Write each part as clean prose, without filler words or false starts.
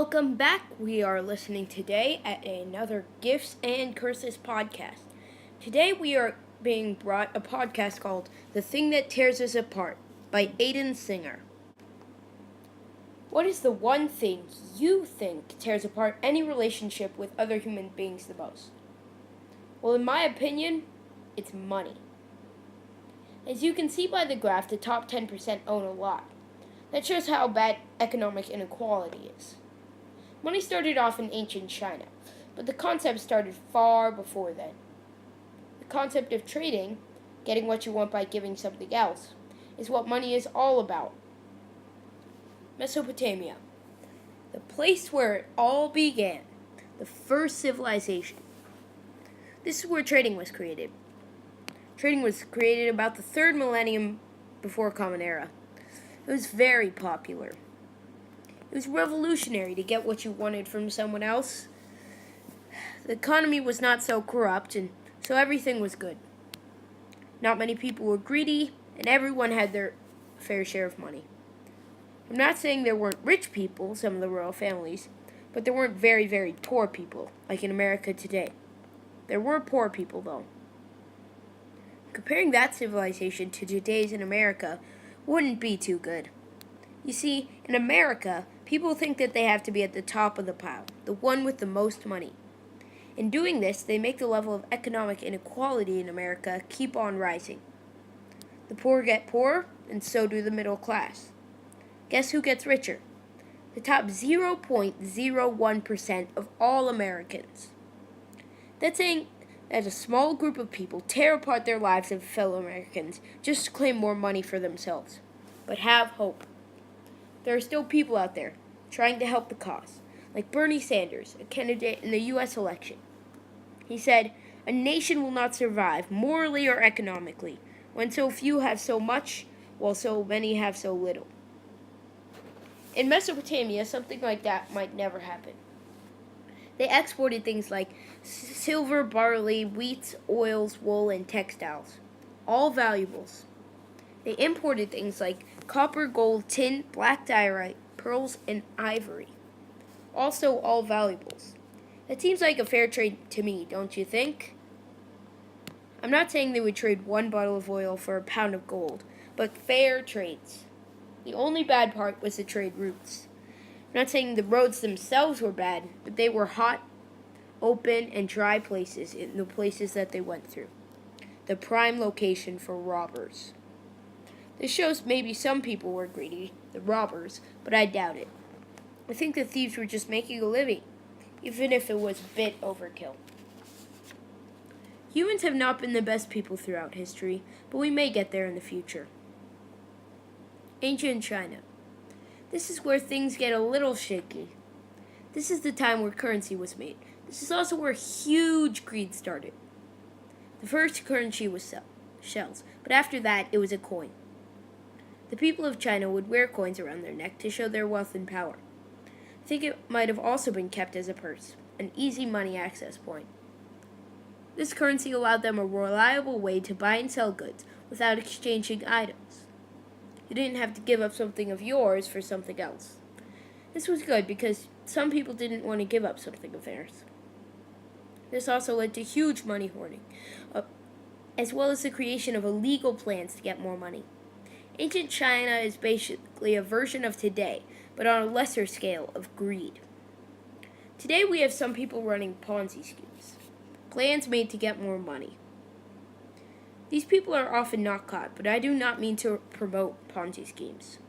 Welcome back. We are listening today at another Gifts and Curses podcast. Today we are being brought a podcast called The Thing That Tears Us Apart by Aiden Singer. What is the one thing you think tears apart any relationship with other human beings the most? Well, in my opinion, it's money. As you can see by the graph, the top 10% own a lot. That shows how bad economic inequality is. Money started off in ancient China, but the concept started far before then. The concept of trading, getting what you want by giving something else, is what money is all about. Mesopotamia, the place where it all began, the first civilization. This is where trading was created. Trading was created about the 3rd millennium before Common Era. It was very popular. It was revolutionary to get what you wanted from someone else. The economy was not so corrupt, and so everything was good. Not many people were greedy, and everyone had their fair share of money. I'm not saying there weren't rich people, some of the royal families, but there weren't very, very poor people, like in America today. There were poor people, though. Comparing that civilization to today's in America wouldn't be too good. You see, in America, people think that they have to be at the top of the pile, the one with the most money. In doing this, they make the level of economic inequality in America keep on rising. The poor get poorer, and so do the middle class. Guess who gets richer? The top 0.01% of all Americans. That's saying that a small group of people tear apart their lives of fellow Americans just to claim more money for themselves. But have hope. There are still people out there trying to help the cause, like Bernie Sanders, a candidate in the U.S. election. He said, "A nation will not survive, morally or economically, when so few have so much, while so many have so little." In Mesopotamia, something like that might never happen. They exported things like silver, barley, wheat, oils, wool, and textiles, all valuables. They imported things like copper, gold, tin, black diorite, pearls, and ivory. Also all valuables. That seems like a fair trade to me, don't you think? I'm not saying they would trade 1 bottle of oil for a pound of gold, but fair trades. The only bad part was the trade routes. I'm not saying the roads themselves were bad, but they were hot, open, and dry places in the places that they went through. The prime location for robbers. This shows maybe some people were greedy, the robbers, but I doubt it. I think the thieves were just making a living, even if it was a bit overkill. Humans have not been the best people throughout history, but we may get there in the future. Ancient China. This is where things get a little shaky. This is the time where currency was made. This is also where huge greed started. The first currency was shells, but after that it was a coin. The people of China would wear coins around their neck to show their wealth and power. I think it might have also been kept as a purse, an easy money access point. This currency allowed them a reliable way to buy and sell goods without exchanging items. You didn't have to give up something of yours for something else. This was good because some people didn't want to give up something of theirs. This also led to huge money hoarding, as well as the creation of illegal plans to get more money. Ancient China is basically a version of today, but on a lesser scale of greed. Today we have some people running Ponzi schemes, plans made to get more money. These people are often not caught, but I do not mean to promote Ponzi schemes.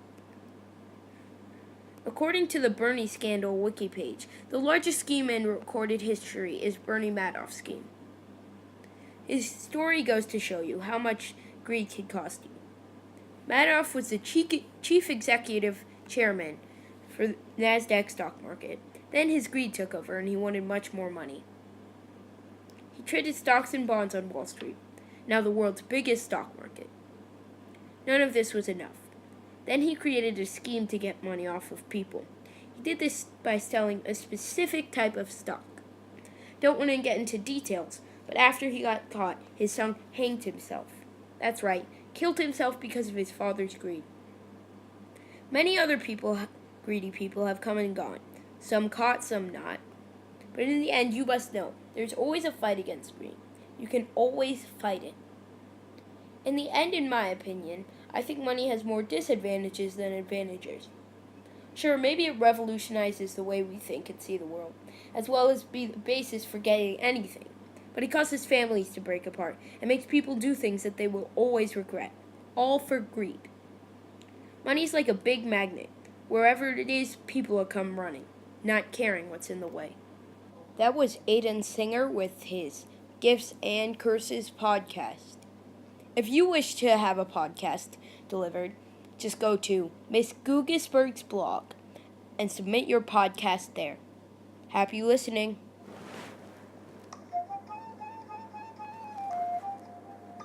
According to the Bernie Scandal wiki page, the largest scheme in recorded history is Bernie Madoff's scheme. His story goes to show you how much greed can cost you. Madoff was the chief executive chairman for the NASDAQ stock market. Then his greed took over and he wanted much more money. He traded stocks and bonds on Wall Street, now the world's biggest stock market. None of this was enough. Then he created a scheme to get money off of people. He did this by selling a specific type of stock. Don't want to get into details, but after he got caught, his son hanged himself. That's right, killed himself because of his father's greed. Many other greedy people have come and gone. Some caught, some not. But in the end, you must know, there's always a fight against greed. You can always fight it. In the end, in my opinion, I think money has more disadvantages than advantages. Sure, maybe it revolutionizes the way we think and see the world, as well as be the basis for getting anything. But it causes families to break apart and makes people do things that they will always regret, all for greed. Money's like a big magnet. Wherever it is, people will come running, not caring what's in the way. That was Aiden Singer with his Gifts and Curses podcast. If you wish to have a podcast delivered, just go to Miss Gugisberg's blog and submit your podcast there. Happy listening.